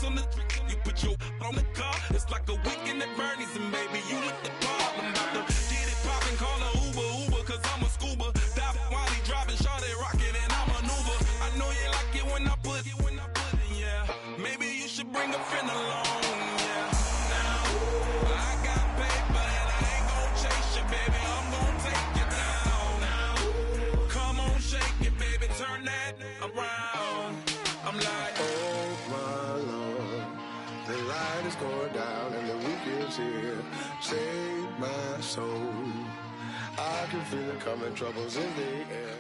On the you put your on the car, it's like a weekend at Bernie's, and baby, you look the part. I'm about to get it poppin', call a Uber, cause I'm a scuba. Dive while he driving, shawty rockin', and I maneuver. I know you like it when I put it, yeah. Maybe you should bring a friend along, yeah. Now, I got paper, and I ain't gon' chase you, baby. I'm gon' take you down. Now, come on, shake it, baby, turn that around. I'm like, oh my Lord, the light is going down and the weekend's here. Save my soul. I can feel it coming, troubles in the air.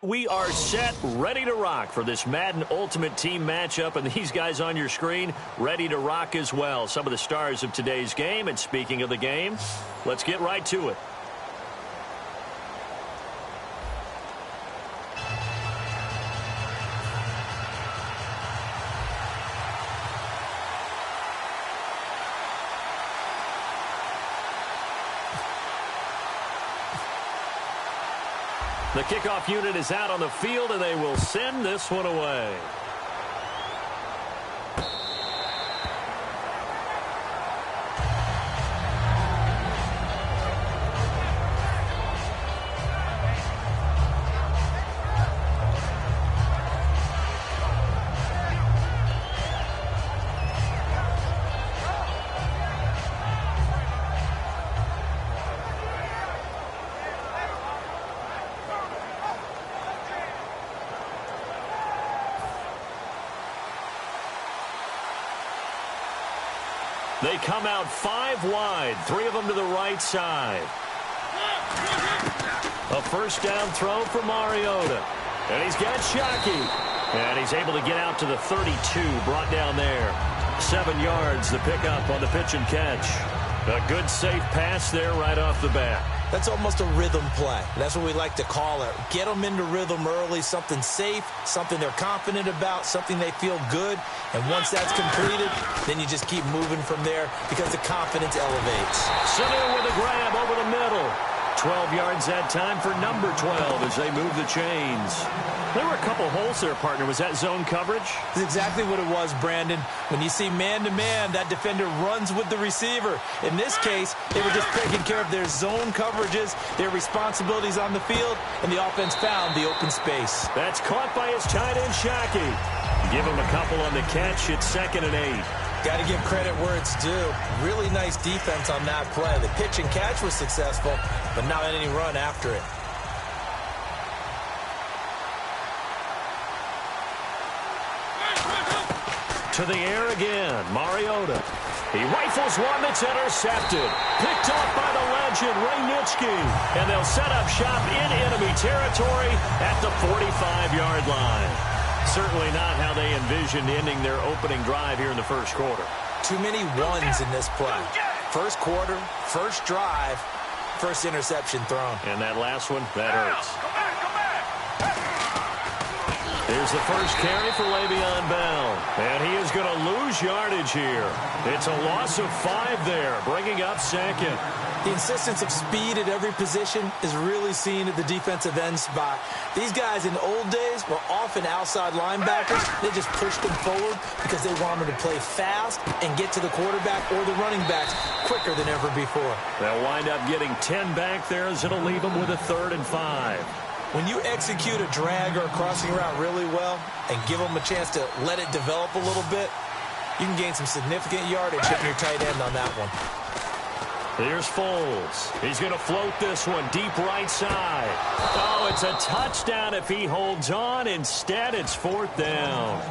We are set, ready to rock for this Madden Ultimate Team matchup, and these guys on your screen ready to rock as well. Some of the stars of today's game, and speaking of the game, let's get right to it. The kickoff unit is out on the field, and they will send this one away. They come out 5 wide, 3 of them to the right side. A first down throw for Mariota. And he's got Shockey. And he's able to get out to the 32, brought down there. 7 yards, the pickup on the pitch and catch. A good, safe pass there right off the bat. That's almost a rhythm play. That's what we like to call it. Get them into rhythm early, something safe, something they're confident about, something they feel good. And once that's completed, then you just keep moving from there because the confidence elevates. Center with a grab over the middle. 12 yards that time for number 12 as they move the chains. There were a couple holes there, partner. Was that zone coverage? That's exactly what it was, Brandon. When you see man-to-man, that defender runs with the receiver. In this case, they were just taking care of their zone coverages, their responsibilities on the field, and the offense found the open space. That's caught by his tight end, Shockey. Give him a couple on the catch. It's 2nd and 8. Got to give credit where it's due. Really nice defense on that play. The pitch and catch was successful, but not any run after it. To the air again, Mariota. He rifles one that's intercepted. Picked off by the legend, Ray Nitschke. And they'll set up shop in enemy territory at the 45-yard line. Certainly not how they envisioned ending their opening drive here in the first quarter. Too many ones in this play. First quarter, first drive, first interception thrown. And that last one, that hurts. Here's the first carry for Le'Veon Bell. And he is going to lose yardage here. It's a loss of 5 there, bringing up 2nd. The insistence of speed at every position is really seen at the defensive end spot. These guys in the old days were often outside linebackers. They just pushed them forward because they wanted to play fast and get to the quarterback or the running backs quicker than ever before. They'll wind up getting 10 back there as it'll leave them with a 3rd and 5. When you execute a drag or a crossing route really well and give them a chance to let it develop a little bit, you can gain some significant yardage hitting your tight end on that one. Here's Foles. He's going to float this one deep right side. Oh, it's a touchdown if he holds on. Instead, it's 4th down.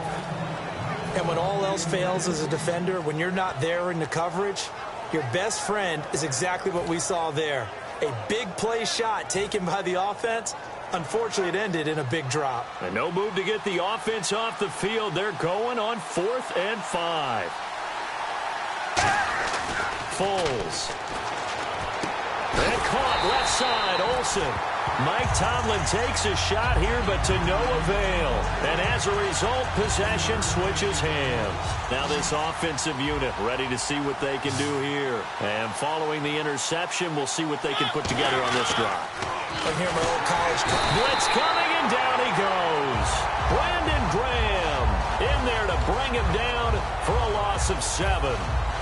And when all else fails as a defender, when you're not there in the coverage, your best friend is exactly what we saw there. A big play shot taken by the offense. Unfortunately, it ended in a big drop. And no move to get the offense off the field. They're going on 4th and 5. Foles. And caught left side, Olsen. Mike Tomlin takes a shot here, but to no avail. And as a result, possession switches hands. Now this offensive unit ready to see what they can do here. And following the interception, we'll see what they can put together on this drive. I hear my old college blitz coming, and down he goes. Brandon Graham in there to bring him down for a loss of 7.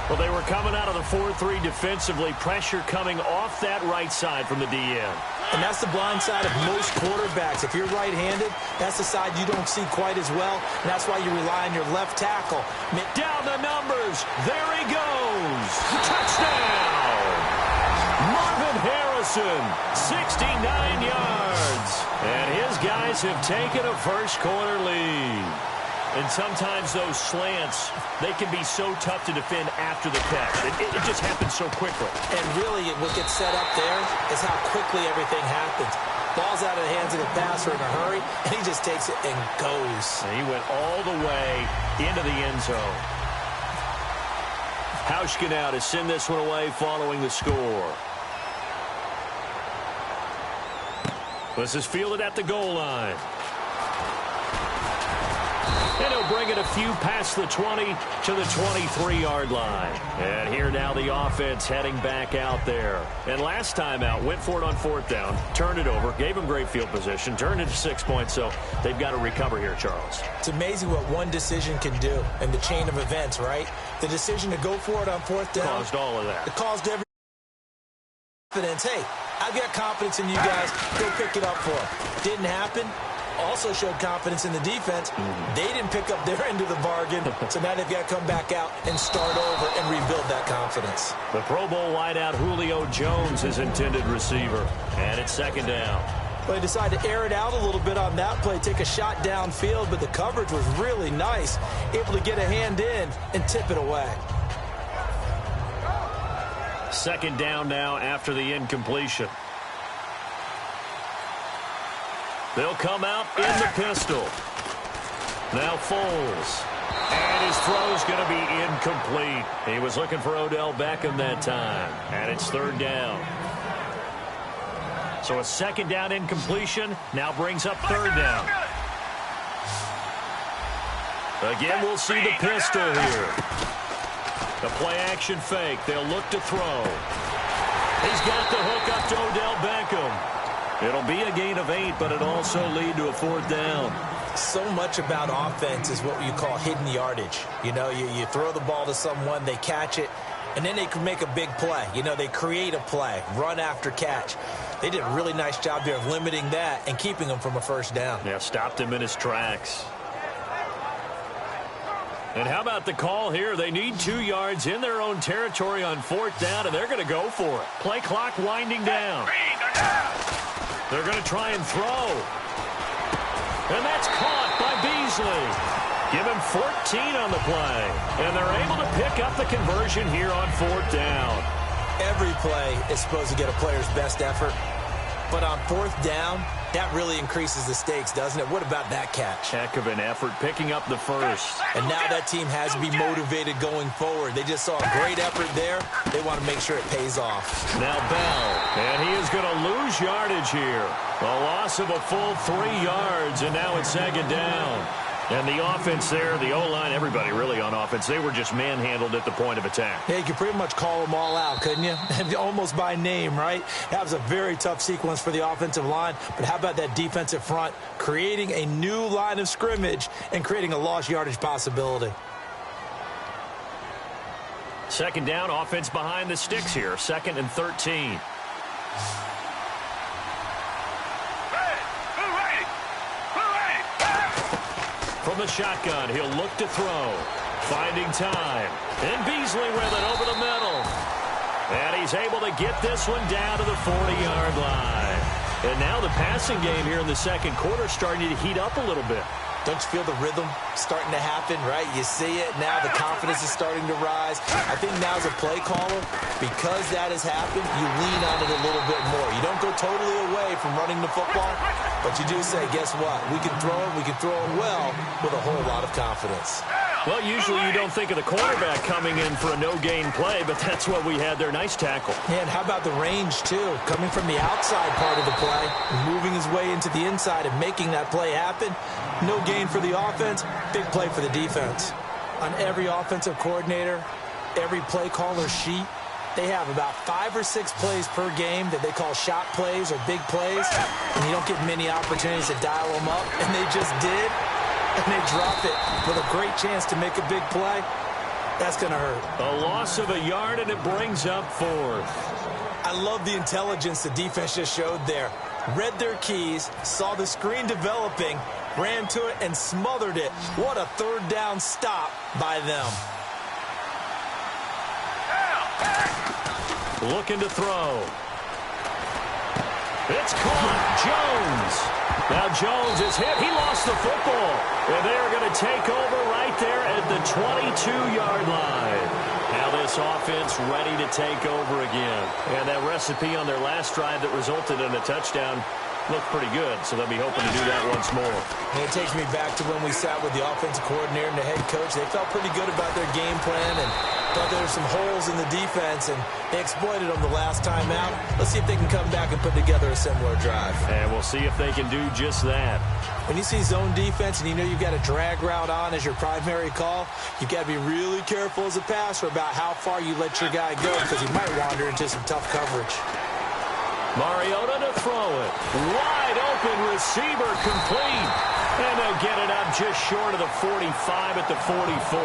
Well, they were coming out of the 4-3 defensively. Pressure coming off that right side from the DN. And that's the blind side of most quarterbacks. If you're right-handed, that's the side you don't see quite as well. And that's why you rely on your left tackle. Down the numbers. There he goes. Touchdown. Marvin Harrison, 69 yards. And his guys have taken a first-quarter lead. And sometimes those slants, they can be so tough to defend after the catch. It just happens so quickly. And really, what gets set up there is how quickly everything happens. Ball's out of the hands of the passer in a hurry, and he just takes it and goes. And he went all the way into the end zone. Hauschka now to send this one away following the score. This is fielded at the goal line. And he'll bring it a few past the 20 to the 23-yard line. And here now the offense heading back out there. And last time out, went for it on 4th down, turned it over, gave them great field position, turned it to 6 points, so they've got to recover here, Charles. It's amazing what one decision can do in the chain of events, right? The decision to go for it on 4th down. Caused all of that. It caused every confidence. Hey, I've got confidence in you guys. Go pick it up for them. Didn't happen. Also showed confidence in the defense. They didn't pick up their end of the bargain, so now they've got to come back out and start over and rebuild that confidence. The Pro Bowl wideout Julio Jones is intended receiver, and it's 2nd down. Well, they decided to air it out a little bit on that play, take a shot downfield, but the coverage was really nice, able to get a hand in and tip it away. 2nd down now after the incompletion. They'll come out in the pistol. Now Foles. And his throw's going to be incomplete. He was looking for Odell Beckham that time. And it's 3rd down. So a 2nd down incompletion now brings up 3rd down. Again, we'll see the pistol here. The play-action fake. They'll look to throw. He's got the hook up to Odell Beckham. It'll be a gain of 8, but it'll also lead to a 4th down. So much about offense is what you call hidden yardage. You know, you throw the ball to someone, they catch it, and then they can make a big play. You know, they create a play, run after catch. They did a really nice job there of limiting that and keeping him from a 1st down. Yeah, stopped him in his tracks. And how about the call here? They need 2 yards in their own territory on 4th down, and they're going to go for it. Play clock winding down. They're going to try and throw. And that's caught by Beasley. Give him 14 on the play. And they're able to pick up the conversion here on 4th down. Every play is supposed to get a player's best effort. But on 4th down, that really increases the stakes, doesn't it? What about that catch? Heck of an effort picking up the first. And now that team has to be motivated going forward. They just saw a great effort there. They want to make sure it pays off. Now Bell, and he is going to lose yardage here. A loss of a full 3 yards, and now it's 2nd down. And the offense there, the O-line, everybody really on offense, they were just manhandled at the point of attack. Yeah, you could pretty much call them all out, couldn't you? Almost by name, right? That was a very tough sequence for the offensive line. But how about that defensive front creating a new line of scrimmage and creating a lost yardage possibility? 2nd down, offense behind the sticks here. 2nd and 13. From the shotgun, he'll look to throw. Finding time. And Beasley with it over the middle. And he's able to get this one down to the 40-yard line. And now the passing game here in the 2nd quarter starting to heat up a little bit. Don't you feel the rhythm starting to happen, right? You see it. Now the confidence is starting to rise. I think now as a play caller, because that has happened, you lean on it a little bit more. You don't go totally away from running the football, but you do say, guess what? We can throw it. We can throw it well with a whole lot of confidence. Well, usually you don't think of the quarterback coming in for a no-gain play, but that's what we had there. Nice tackle. Yeah, and how about the range, too? Coming from the outside part of the play, moving his way into the inside and making that play happen. No gain for the offense, big play for the defense. On every offensive coordinator, every play caller sheet, they have about 5 or 6 plays per game that they call shot plays or big plays, and you don't get many opportunities to dial them up, and they just did, and they drop it with a great chance to make a big play. That's going to hurt. A loss of a yard, and it brings up 4th. I love the intelligence the defense just showed there. Read their keys, saw the screen developing, ran to it, and smothered it. What a third down stop by them. Looking to throw. It's caught. Jones. Now Jones is hit. He lost the football. And they're going to take over right there at the 22-yard line. Now this offense ready to take over again. And that recipe on their last drive that resulted in a touchdown looked pretty good, so they'll be hoping to do that once more. And it takes me back to when we sat with the offensive coordinator and the head coach. They felt pretty good about their game plan and thought there were some holes in the defense, and they exploited them the last time out. Let's see if they can come back and put together a similar drive. And we'll see if they can do just that. When you see zone defense and you know you've got a drag route on as your primary call, you've got to be really careful as a passer about how far you let your guy go because he might wander into some tough coverage. Mariota to throw it. Wide open receiver complete. And they'll get it up just short of the 45 at the 44.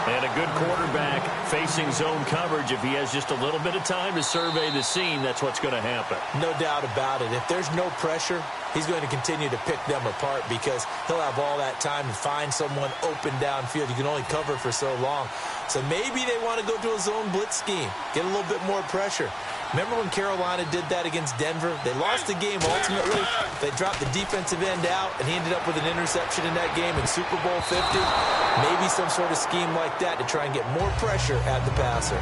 And a good quarterback facing zone coverage. If he has just a little bit of time to survey the scene, that's what's going to happen. No doubt about it. If there's no pressure, he's going to continue to pick them apart because he'll have all that time to find someone open downfield. You can only cover for so long. So maybe they want to go to a zone blitz scheme, get a little bit more pressure. Remember when Carolina did that against Denver? They lost the game ultimately. They dropped the defensive end out, and he ended up with an interception in that game in Super Bowl 50. Maybe some sort of scheme like that to try and get more pressure at the passer.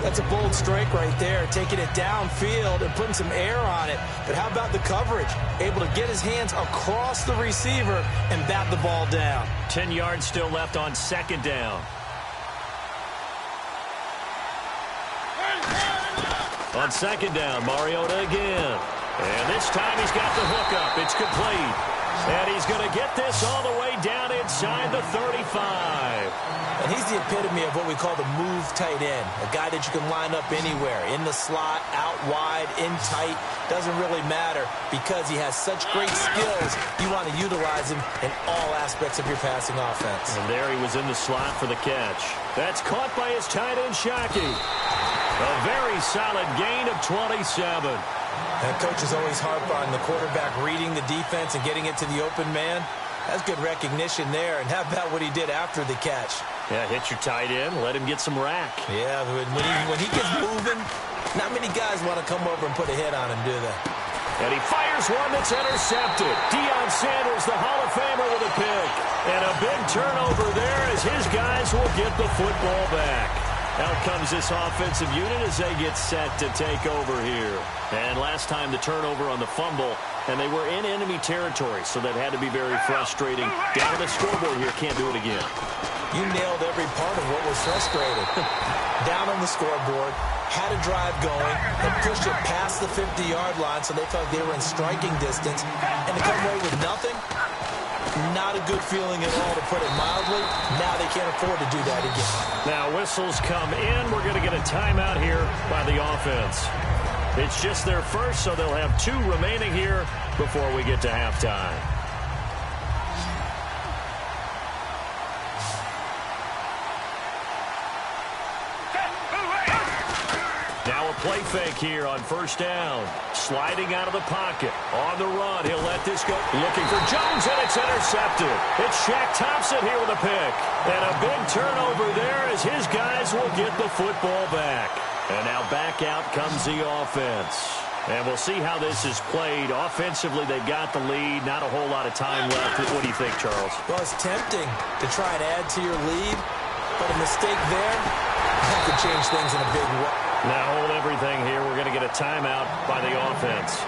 That's a bold strike right there, taking it downfield and putting some air on it. But how about the coverage? Able to get his hands across the receiver and bat the ball down. 10 yards still left on 2nd down. On 2nd down, Mariota again. And this time he's got the hookup. It's complete. And he's going to get this all the way down inside the 35. And he's the epitome of what we call the move tight end. A guy that you can line up anywhere. In the slot, out wide, in tight. Doesn't really matter because he has such great skills. You want to utilize him in all aspects of your passing offense. And there he was in the slot for the catch. That's caught by his tight end, Shockey. A very solid gain of 27. And coaches always harp on the quarterback reading the defense and getting it to the open man. That's good recognition there. And how about what he did after the catch? Yeah, hit your tight end, let him get some rack. Yeah, when he gets moving, not many guys want to come over and put a hit on him, do they? And he fires one that's intercepted. Deion Sanders, the Hall of Famer, with a pick. And a big turnover there as his guys will get the football back. Out comes this offensive unit as they get set to take over here. And last time the turnover on the fumble, and they were in enemy territory, so that had to be very frustrating. Down on the scoreboard here, can't do it again. You nailed every part of what was frustrating. Down on the scoreboard, had a drive going, and pushed it past the 50-yard line, so they felt like they were in striking distance. And to come away with nothing, not a good feeling at all, to put it mildly. Now they can't afford to do that again. Now whistles come in. We're going to get a timeout here by the offense. It's just their first, so they'll have 2 remaining here before we get to halftime. Now a play fake here on 1st down. Sliding out of the pocket. On the run, he'll let this go. Looking for Jones, and it's intercepted. It's Shaq Thompson here with a pick. And a big turnover there as his guys will get the football back. And now back out comes the offense. And we'll see how this is played. Offensively, they've got the lead. Not a whole lot of time left. What do you think, Charles? Well, it's tempting to try and add to your lead, but a mistake there, that could change things in a big way. Now hold everything here. We're going to get a timeout by the offense.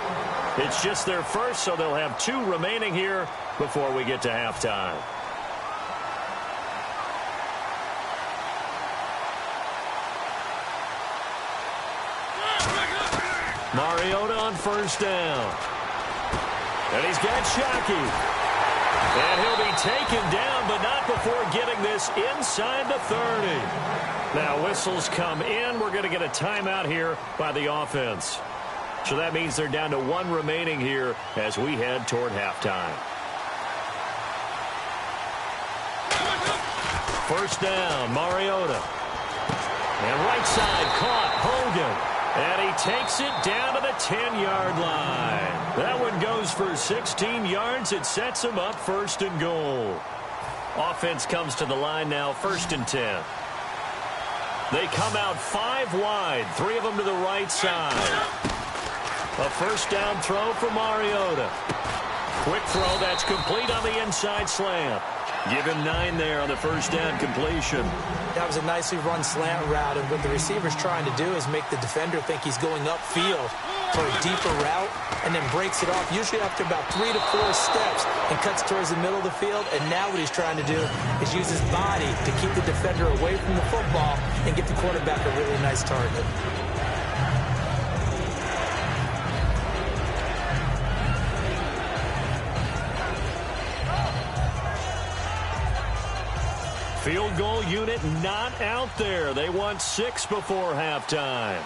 It's just their first, so they'll have 2 remaining here before we get to halftime. Mariota on first down. And he's got Shockey. And he'll be taken down, but not before getting this inside the 30. Now, whistles come in. We're going to get a timeout here by the offense. So that means they're down to 1 remaining here as we head toward halftime. First down, Mariota. And right side caught, Hogan. And he takes it down to the 10-yard line. That one goes for 16 yards. It sets him up first and goal. Offense comes to the line now, first and 10. They come out 5 wide, 3 of them to the right side. A first down throw for Mariota. Quick throw, that's complete on the inside slant. Give him 9 there on the first down completion. That was a nicely run slant route, and what the receiver's trying to do is make the defender think he's going upfield for a deeper route, and then breaks it off, usually after about 3 to 4 steps, and cuts towards the middle of the field. And now what he's trying to do is use his body to keep the defender away from the football and get the quarterback a really nice target. Field goal unit not out there. They want 6 before halftime.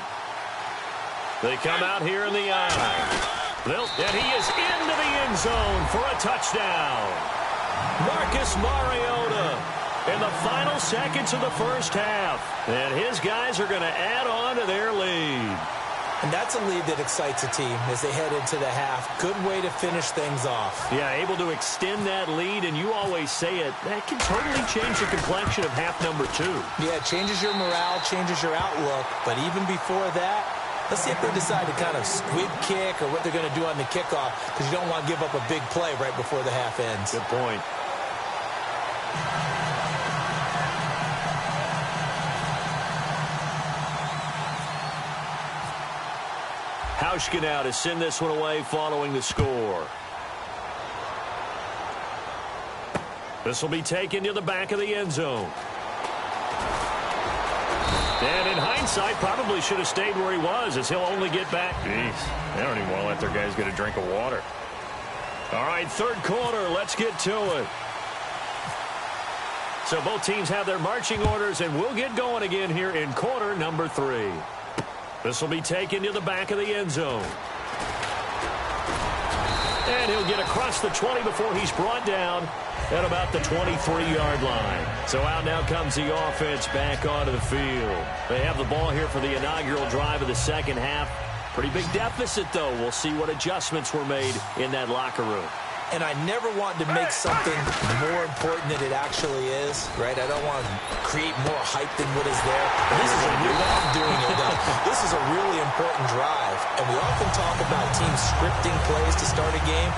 They come out here in the eye. And he is into the end zone for a touchdown. Marcus Mariota in the final seconds of the first half. And his guys are going to add on to their lead. And that's a lead that excites a team as they head into the half. Good way to finish things off. Yeah, able to extend that lead, and you always say it, that can totally change the complexion of half number 2. Yeah, it changes your morale, changes your outlook. But even before that, let's see if they decide to kind of squib kick or what they're going to do on the kickoff, because you don't want to give up a big play right before the half ends. Good point. Hauschka now to send this one away following the score. This will be taken to the back of the end zone. And in hindsight, probably should have stayed where he was, as he'll only get back. Jeez, they don't even want to let their guys get a drink of water. All right, third quarter, let's get to it. So both teams have their marching orders, and we'll get going again here in quarter number 3. This will be taken to the back of the end zone. And he'll get across the 20 before he's brought down at about the 23-yard line. So out now comes the offense back onto the field. They have the ball here for the inaugural drive of the second half. Pretty big deficit, though. We'll see what adjustments were made in that locker room. And I never want to make something more important than it actually is, right? I don't want to create more hype than what is there. This is a real, I'm doing it, though. This is a really important drive. And we often talk about teams scripting plays to start a game.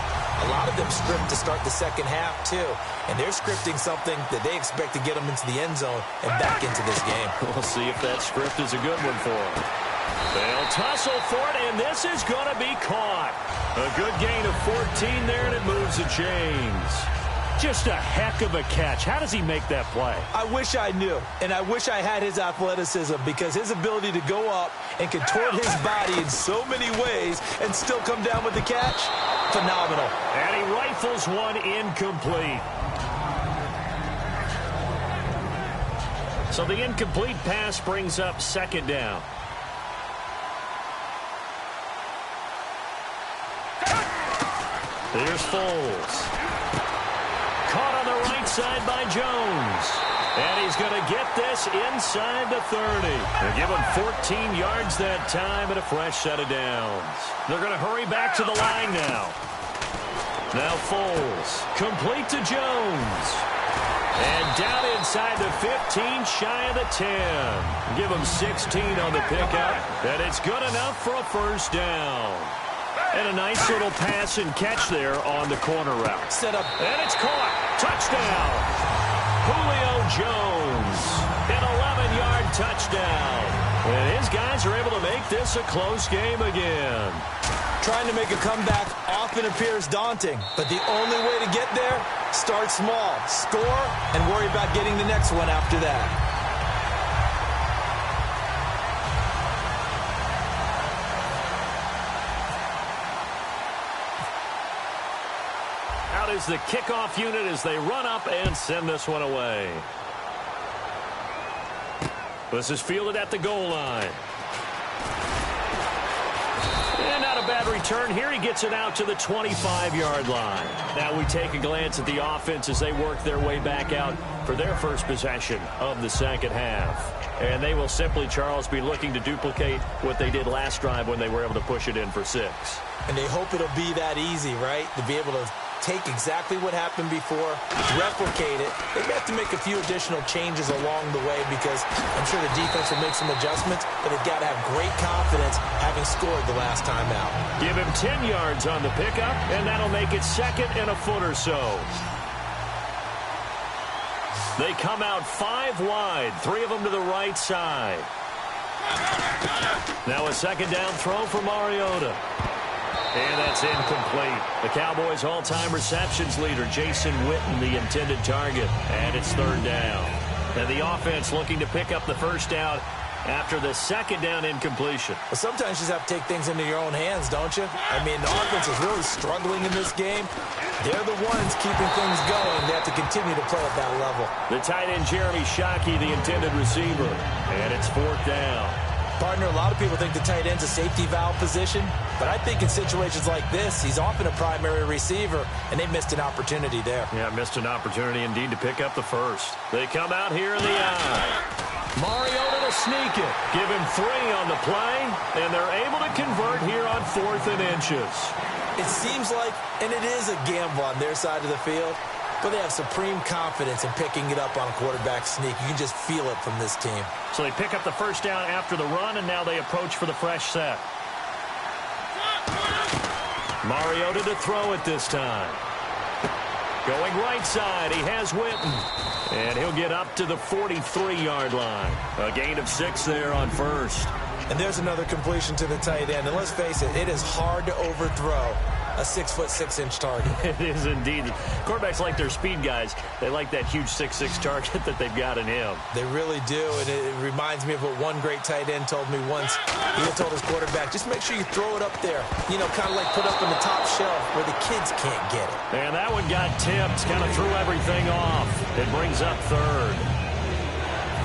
A lot of them script to start the second half, too. And they're scripting something that they expect to get them into the end zone and back into this game. We'll see if that script is a good one for them. They'll tussle for it, and this is going to be caught. A good gain of 14 there, and it moves the chains. Just a heck of a catch. How does he make that play? I wish I knew, and I wish I had his athleticism, because his ability to go up and contort his body in so many ways and still come down with the catch, phenomenal. And he rifles one incomplete. So the incomplete pass brings up second down. Here's Foles. Caught on the right side by Jones. And he's going to get this inside the 30. They give him 14 yards that time and a fresh set of downs. They're going to hurry back to the line now. Now Foles. Complete to Jones. And down inside the 15, shy of the 10. Give him 16 on the pickup. And it's good enough for a first down. And a nice little pass and catch there on the corner route. Set up. And it's caught. Touchdown. Julio Jones. An 11-yard touchdown. And his guys are able to make this a close game again. Trying to make a comeback often appears daunting, but the only way to get there, start small, score, and worry about getting the next one after that. Out is the kickoff unit as they run up and send this one away. This is fielded at the goal line. And not a bad return here. He gets it out to the 25-yard line. Now we take a glance at the offense as they work their way back out for their first possession of the second half. And they will simply, Charles, be looking to duplicate what they did last drive when they were able to push it in for 6. And they hope it'll be that easy, right? To be able to take exactly what happened before, replicate it. They may have to make a few additional changes along the way because I'm sure the defense will make some adjustments, but they've got to have great confidence having scored the last time out. Give him 10 yards on the pickup, and that'll make it 2nd and a foot or so. They come out 5 wide, 3 of them to the right side. Now a 2nd down throw for Mariota. And that's incomplete. The Cowboys' all-time receptions leader, Jason Witten, the intended target. And it's 3rd down. And the offense looking to pick up the first down after the 2nd down incompletion. Well, sometimes you just have to take things into your own hands, don't you? I mean, the offense is really struggling in this game. They're the ones keeping things going. They have to continue to play at that level. The tight end, Jeremy Shockey, the intended receiver. And it's 4th down. Partner, a lot of people think the tight end's a safety valve position, but I think in situations like this, he's often a primary receiver, and they missed an opportunity there. Yeah, missed an opportunity indeed to pick up the first. They come out here in the eye. Mariota to sneak it. Give him 3 on the play, and they're able to convert here on 4th and inches. It seems like, and it is a gamble on their side of the field, but they have supreme confidence in picking it up on a quarterback sneak. You can just feel it from this team. So they pick up the first down after the run, and now they approach for the fresh set. Mariota to throw it this time. Going right side, he has Witten. And he'll get up to the 43-yard line. A gain of 6 there on 1st. And there's another completion to the tight end. And let's face it, it is hard to overthrow a 6'6" target. It is indeed. Quarterbacks like their speed guys. They like that huge 6'6" target that they've got in him. They really do, and it reminds me of what one great tight end told me once. He had told his quarterback, just make sure you throw it up there. You know, kind of like put up on the top shelf where the kids can't get it. And that one got tipped, kind of threw everything off. It brings up 3rd.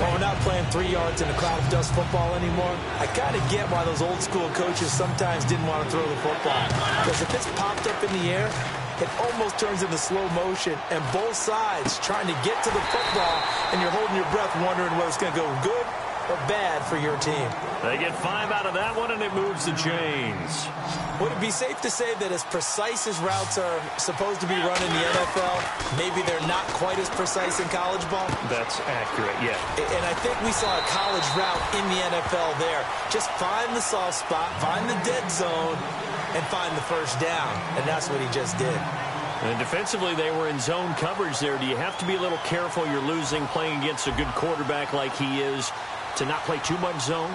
Well, we're not playing 3 yards in a cloud of dust football anymore. I kind of get why those old school coaches sometimes didn't want to throw the football. Because if it's popped up in the air, it almost turns into slow motion. And both sides trying to get to the football, and you're holding your breath wondering whether it's going to go good or bad for your team. They get 5 out of that one, and it moves the chains. Would it be safe to say that as precise as routes are supposed to be run in the NFL, maybe they're not quite as precise in college ball? That's accurate, yeah. And I think we saw a college route in the NFL there. Just find the soft spot, find the dead zone, and find the first down. And that's what he just did. And defensively, they were in zone coverage there. Do you have to be a little careful? You're losing playing against a good quarterback like he is to not play too much zone?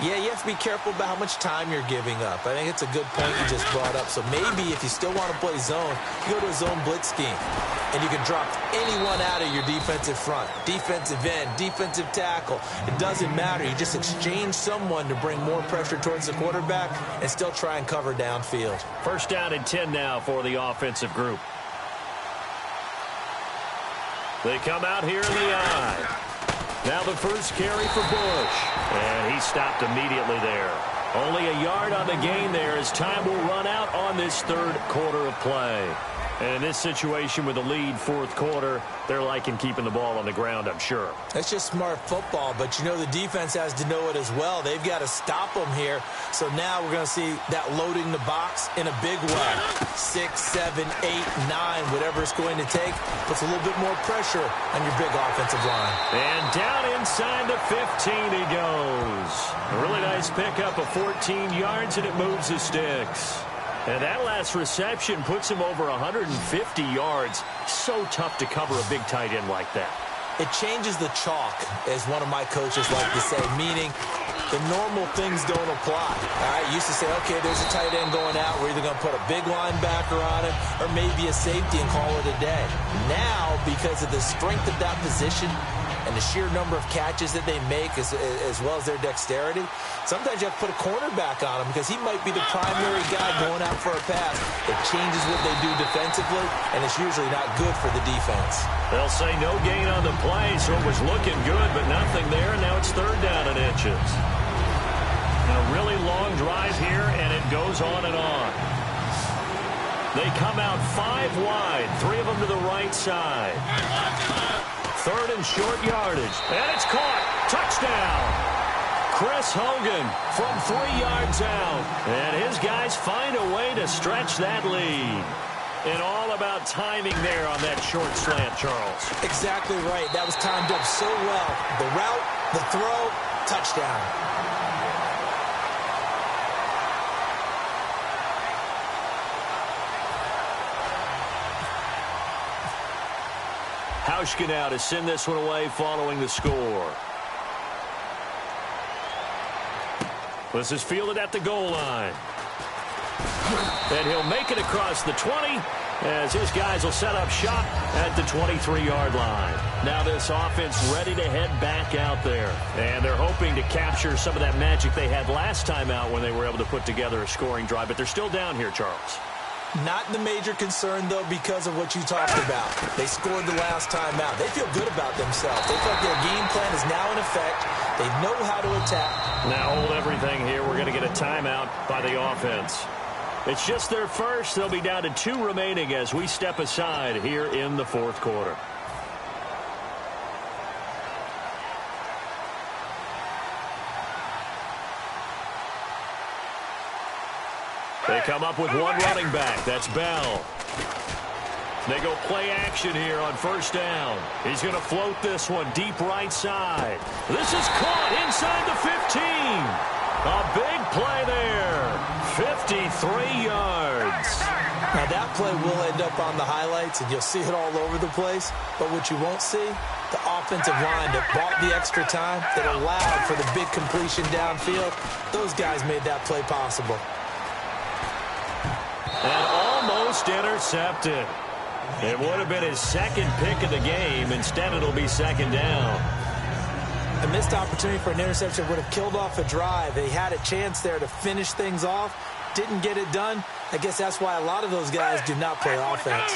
Yeah, you have to be careful about how much time you're giving up. I think it's a good point you just brought up. So maybe if you still want to play zone, you go to a zone blitz scheme. And you can drop anyone out of your defensive front. Defensive end, defensive tackle. It doesn't matter. You just exchange someone to bring more pressure towards the quarterback and still try and cover downfield. First down and 10 now for the offensive group. They come out here in the eye. Now the first carry for Bush. And he stopped immediately there. Only a yard on the gain there as time will run out on this 3rd quarter of play. And in this situation with the lead 4th quarter, they're liking keeping the ball on the ground, I'm sure. That's just smart football, but you know the defense has to know it as well. They've got to stop them here. So now we're going to see that loading the box in a big way. 6, 7, 8, 9, whatever it's going to take, puts a little bit more pressure on your big offensive line. And down inside the 15 he goes. A really nice pickup of 14 yards, and it moves the sticks. And that last reception puts him over 150 yards. So tough to cover a big tight end like that. It changes the chalk, as one of my coaches like to say, meaning the normal things don't apply. All right, used to say, okay, there's a tight end going out. We're either going to put a big linebacker on him or maybe a safety and call it a day. Now, because of the strength of that position, and the sheer number of catches that they make as well as their dexterity, sometimes you have to put a cornerback on him because he might be the primary guy going out for a pass. It changes what they do defensively, and it's usually not good for the defense. They'll say no gain on the play, so it was looking good, but nothing there. Now it's 3rd down and inches. A really long drive here, and it goes on and on. They come out 5 wide, 3 of them to the right side. 3rd and short yardage, and it's caught. Touchdown. Chris Hogan from 3 yards out, and his guys find a way to stretch that lead. And all about timing there on that short slant, Charles. Exactly right. That was timed up so well. The route, the throw, touchdown. Hauschka now to send this one away following the score. This is fielded at the goal line. And he'll make it across the 20 as his guys will set up shop at the 23-yard line. Now this offense ready to head back out there. And they're hoping to capture some of that magic they had last time out when they were able to put together a scoring drive. But they're still down here, Charles. Not the major concern, though, because of what you talked about. They scored the last time out. They feel good about themselves. They feel like their game plan is now in effect. They know how to attack. Now hold everything here. We're going to get a timeout by the offense. It's just their first. They'll be down to 2 remaining as we step aside here in the 4th quarter. They come up with one running back. That's Bell. They go play action here on 1st down. He's going to float this one deep right side. This is caught inside the 15. A big play there. 53 yards. Now that play will end up on the highlights, and you'll see it all over the place. But what you won't see, the offensive line that bought the extra time, that allowed for the big completion downfield, those guys made that play possible. And almost intercepted. It would have been his 2nd pick of the game. Instead, it'll be 2nd down. A missed opportunity for an interception would have killed off a drive. They had a chance there to finish things off. Didn't get it done. I guess that's why a lot of those guys do not play offense.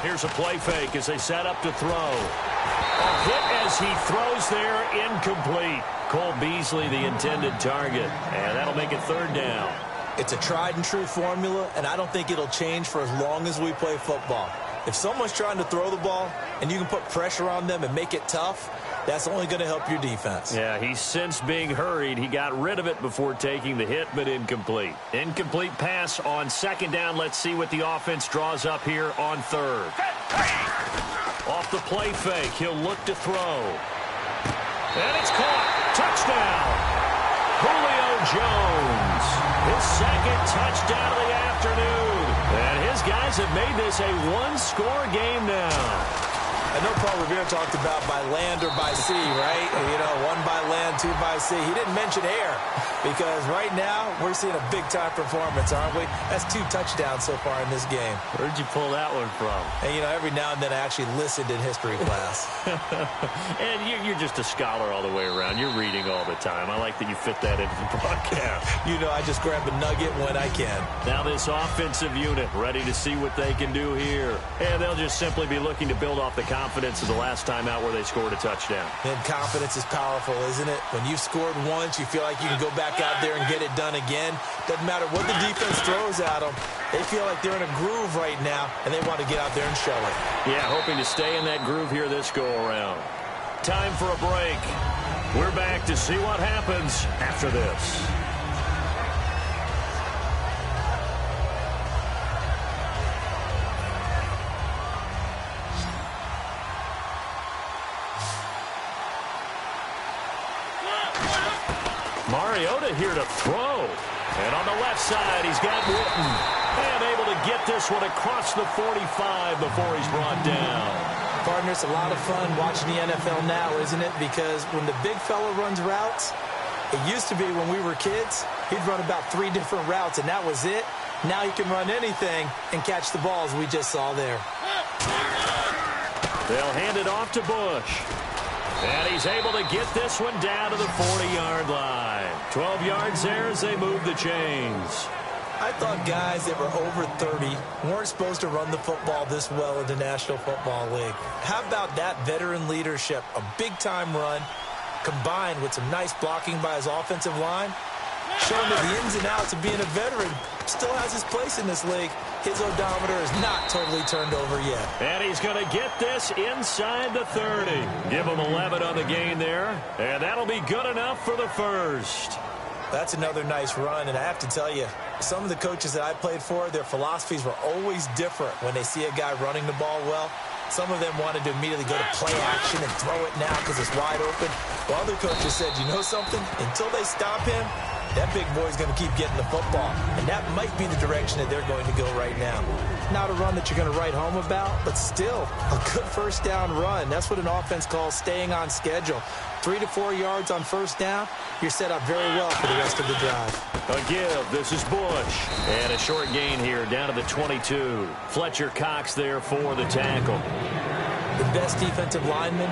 Here's a play fake as they set up to throw. A hit as he throws there, incomplete. Cole Beasley, the intended target. And that'll make it 3rd down. It's a tried-and-true formula, and I don't think it'll change for as long as we play football. If someone's trying to throw the ball and you can put pressure on them and make it tough, that's only going to help your defense. Yeah, he's since being hurried. He got rid of it before taking the hit, but incomplete. Incomplete pass on 2nd down. Let's see what the offense draws up here on 3rd. Off the play fake, he'll look to throw. And it's caught. Touchdown. Julio Jones, his 2nd touchdown of the afternoon. And his guys have made this a 1-score game now. I know Paul Revere talked about by land or by sea, right? You know, 1 by land, 2 by sea. He didn't mention air because right now we're seeing a big-time performance, aren't we? That's 2 touchdowns so far in this game. Where'd you pull that one from? And, you know, every now and then I actually listened in history class. And you're just a scholar all the way around. You're reading all the time. I like that you fit that into the broadcast. You know, I just grab a nugget when I can. Now this offensive unit ready to see what they can do here. And they'll just simply be looking to build off the confidence of the last time out where they scored a touchdown. And confidence is powerful, isn't it? When you've scored once, you feel like you can go back out there and get it done again. Doesn't matter what the defense throws at them. They feel like they're in a groove right now, and they want to get out there and show it. Yeah, hoping to stay in that groove here this go-around. Time for a break. We're back to see what happens after this. Mariota here to throw. And on the left side, he's got Witten. And able to get this one across the 45 before he's brought down. Partner, it's a lot of fun watching the NFL now, isn't it? Because when the big fella runs routes, it used to be when we were kids, he'd run about 3 different routes, and that was it. Now he can run anything and catch the balls we just saw there. They'll hand it off to Bush. And he's able to get this one down to the 40-yard line. 12 yards there as they move the chains. I thought guys that were over 30 weren't supposed to run the football this well in the National Football League. How about that veteran leadership? A big-time run combined with some nice blocking by his offensive line. Showing that the ins and outs of being a veteran still has his place in this league. His odometer is not totally turned over yet. And he's going to get this inside the 30. Give him 11 on the gain there. And that'll be good enough for the first. That's another nice run, and I have to tell you, some of the coaches that I played for, their philosophies were always different when they see a guy running the ball well. Some of them wanted to immediately go to play action and throw it now because it's wide open. While other coaches said, you know something? Until they stop him, that big boy's going to keep getting the football. And that might be the direction that they're going to go right now. Not a run that you're going to write home about, but still a good first down run. That's what an offense calls staying on schedule. 3 to 4 yards on first down, you're set up very well for the rest of the drive. A give. This is Bush. And a short gain here down to the 22. Fletcher Cox there for the tackle. The best defensive linemen,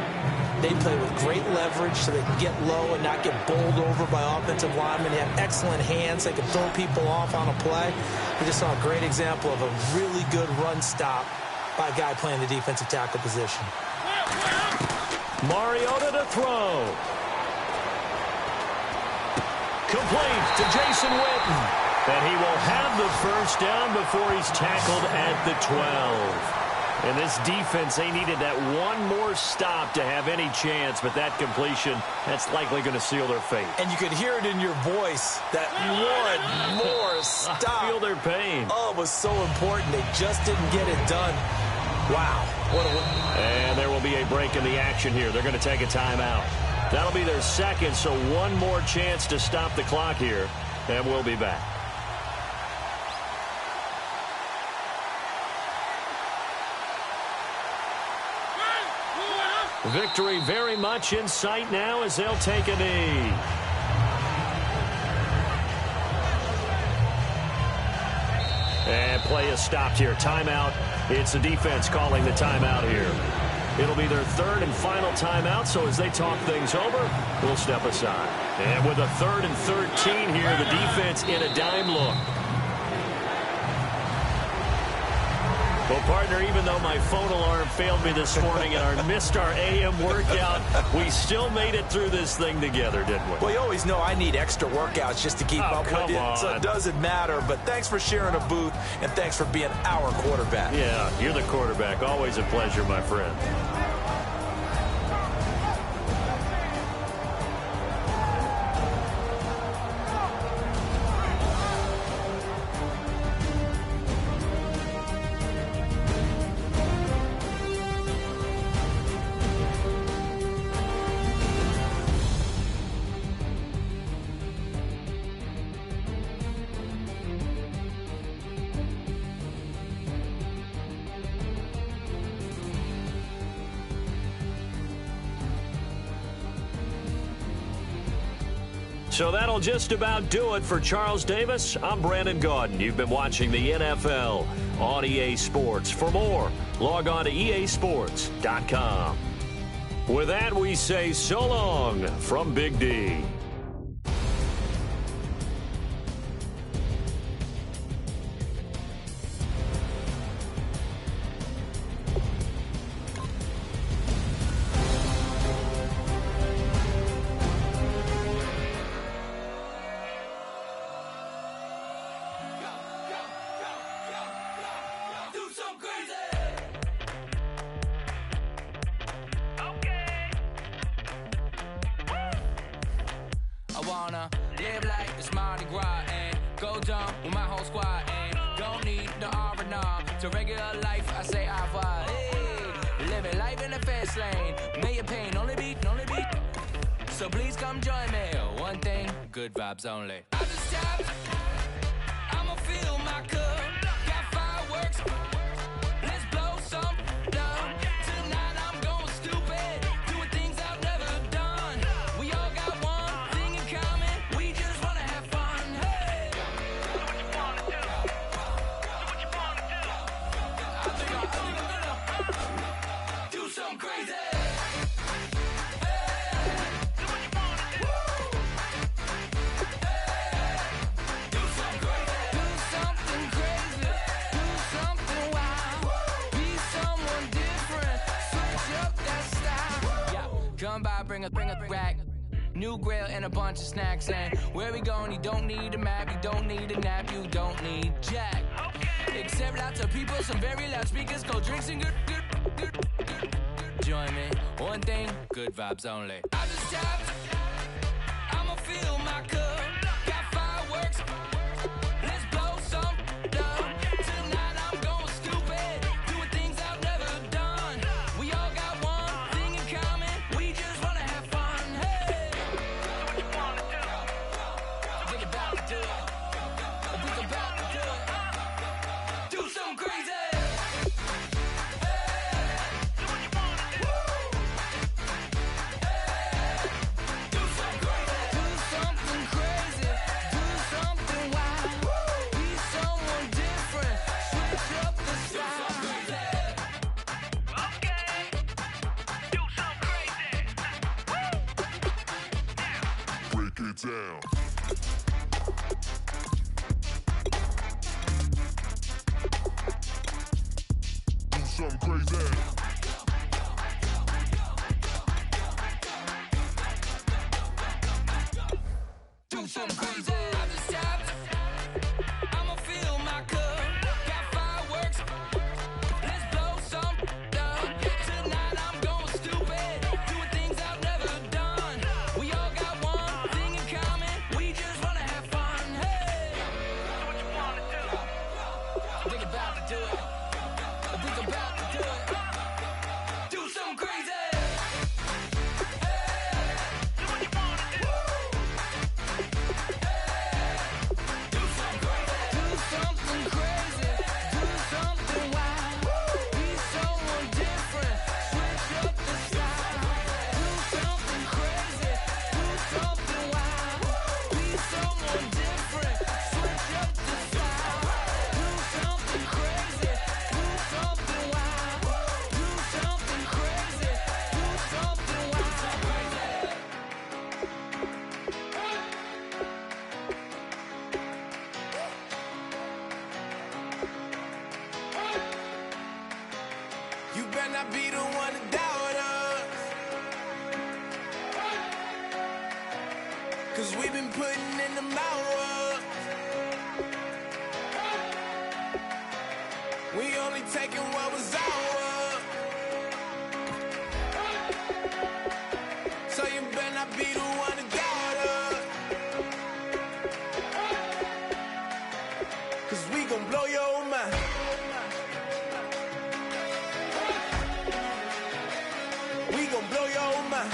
they play with great leverage so they can get low and not get bowled over by offensive linemen. They have excellent hands. They can throw people off on a play. We just saw a great example of a really good run stop by a guy playing the defensive tackle position. Mariota to throw. Complete to Jason Witten. And he will have the first down before he's tackled at the 12. And this defense, they needed that one more stop to have any chance, but that completion, that's likely going to seal their fate. And you could hear it in your voice, that one more stop. I feel their pain. Oh, it was so important. They just didn't get it done. Wow. What a win. And there will be a break in the action here. They're going to take a timeout. That'll be their second, so one more chance to stop the clock here, and we'll be back. Victory very much in sight now as they'll take a knee. And play is stopped here. Timeout. It's the defense calling the timeout here. It'll be their third and final timeout, so as they talk things over, we'll step aside. And with a 3rd and 13 here, the defense in a dime look. Well, partner, even though my phone alarm failed me this morning and missed our AM workout, we still made it through this thing together, didn't we? Well, you always know I need extra workouts just to keep up with you, so it doesn't matter. But thanks for sharing a booth, and thanks for being our quarterback. Yeah, you're the quarterback. Always a pleasure, my friend. So that'll just about do it for Charles Davis. I'm Brandon Gaudin. You've been watching the NFL on EA Sports. For more, log on to easports.com. With that, we say so long from Big D. Live like it's Mardi Gras and go jump with my whole squad and don't need the R&R to regular life. I say au revoir. Hey, living life in the fast lane. May your pain only beat. So please come join me. One thing, good vibes only. I just tapped. I'ma fill my cup. Got fireworks. Let's blow some down. Tonight I'm going stupid. Doing things I've never done. We all got one thing in common. We just wanna have fun. Hey. Do what you wanna do. Do what you wanna do. I think I'm gonna do something. something crazy. Come by, bring a rack. New grill and a bunch of snacks. And where we going, you don't need a map. You don't need a nap, you don't need jack. Okay. Except lots of people, some very loud speakers, cold drinks and good. Join me, one thing, good vibes only. I just tapped, I'ma fill my cup. Got fireworks, let's blow some down. Tonight I'm going stupid, doing things I've never done. We all got one thing in common, we just wanna have fun. Hey, what you wanna do? Think about to do it. Think about to do it. Do something crazy. Down. Do something crazy. Do something crazy. I just tapped, I'ma fill my cup. Got fireworks, let's blow some down. Tonight I'm going stupid, doing things I've never done. We all got one thing in common, we just wanna have fun. Hey, what you wanna do? Think about to do it. Think about to do it. Do something crazy. You better not be the one to doubt us, 'cause we've been putting in the hours. We only taking what was ours. So you better not be the one to doubt us, 'cause we gon' blow your mind. We gon' blow your mind.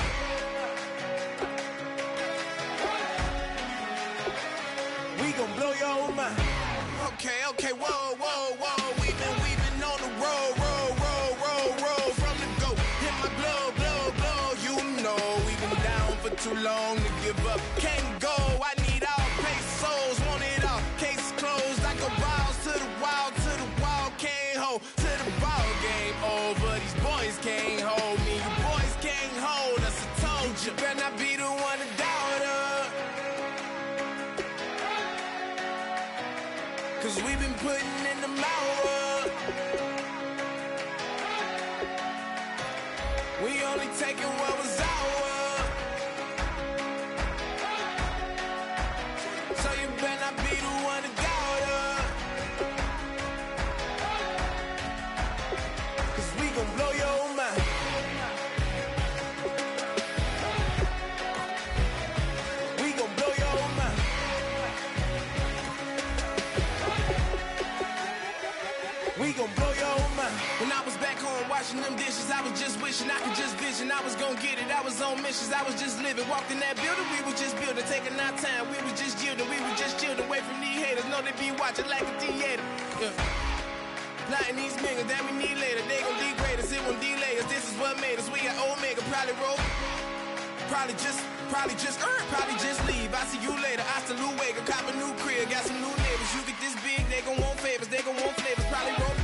We gon' blow your mind. Okay, whoa. We've been on the road. From the go, hit my blow. You know we've been down for too long to give up. Can't go, I need all pesos, want it all. Case closed, I go wild to the wall, can't hold. To the ball game over, these boys can't hold me. You boys can't hold us, I told you. Better not be the one to doubt us, 'cause we've been putting in the hours. We only taking what was ours. So you better not be the one to doubt us, 'cause we gon' blow your mind. We gon' blow your mind. We gon' blow your mind. When I was back home washing them dishes, I was just wishing I could just vision. I was gon' get it, I was on missions, I was just living. Walked in that building, we was just building, taking our time. We was just yielding, we was just chilling away from these haters. Know they be watching like a theater. Yeah. Plotting these niggas that we need later. They gon' degrade us, it won't delay us. This is what made us. We got Omega, probably roll. Probably just leave. I see you later. I salute Wake, cop a new crib, got some new neighbors. You get this big, they gon' want favors, they gon' want flavors. Probably roll.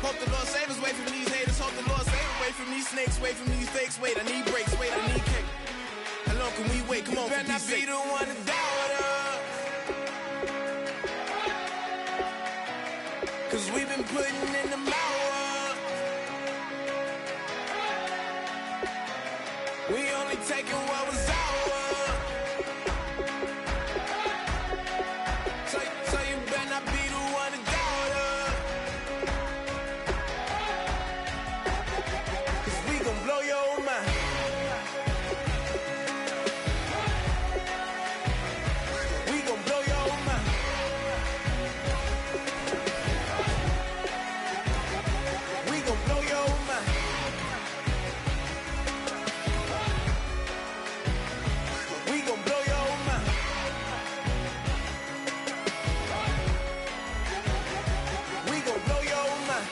Hope the Lord save us away from these haters. Hope the Lord save away from these snakes, wait from these fakes, wait, I need breaks, wait, I need cake. How long can we wait? Come on, better not be the one to doubt us. Cause we've been putting in the hours. We only taking what was ours. So you better not be the one to doubt us. Cause we gon' blow your mind. We gon' blow your mind. We gon' blow your mind. We gon' blow your mind. We gon' blow your mind.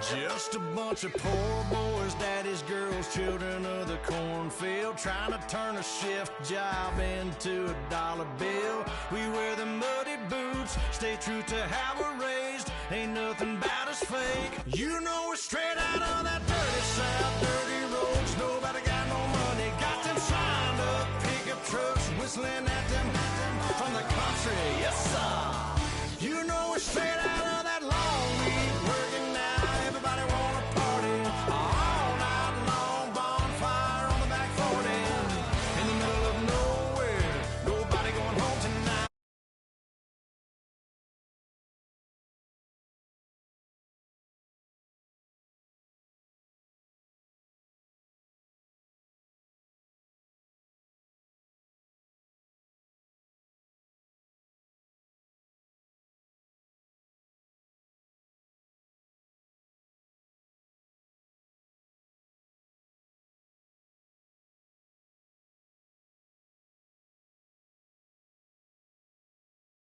Just a bunch of poor boys, daddy's girls, children of the cornfield, trying to turn a shift job into a dollar bill. We wear the muddy boots, stay true to how we're raised. Ain't nothing about us fake. You know we're straight out of that dirty south, dirty roads. Nobody got no money, got them signed up pickup trucks, whistling at them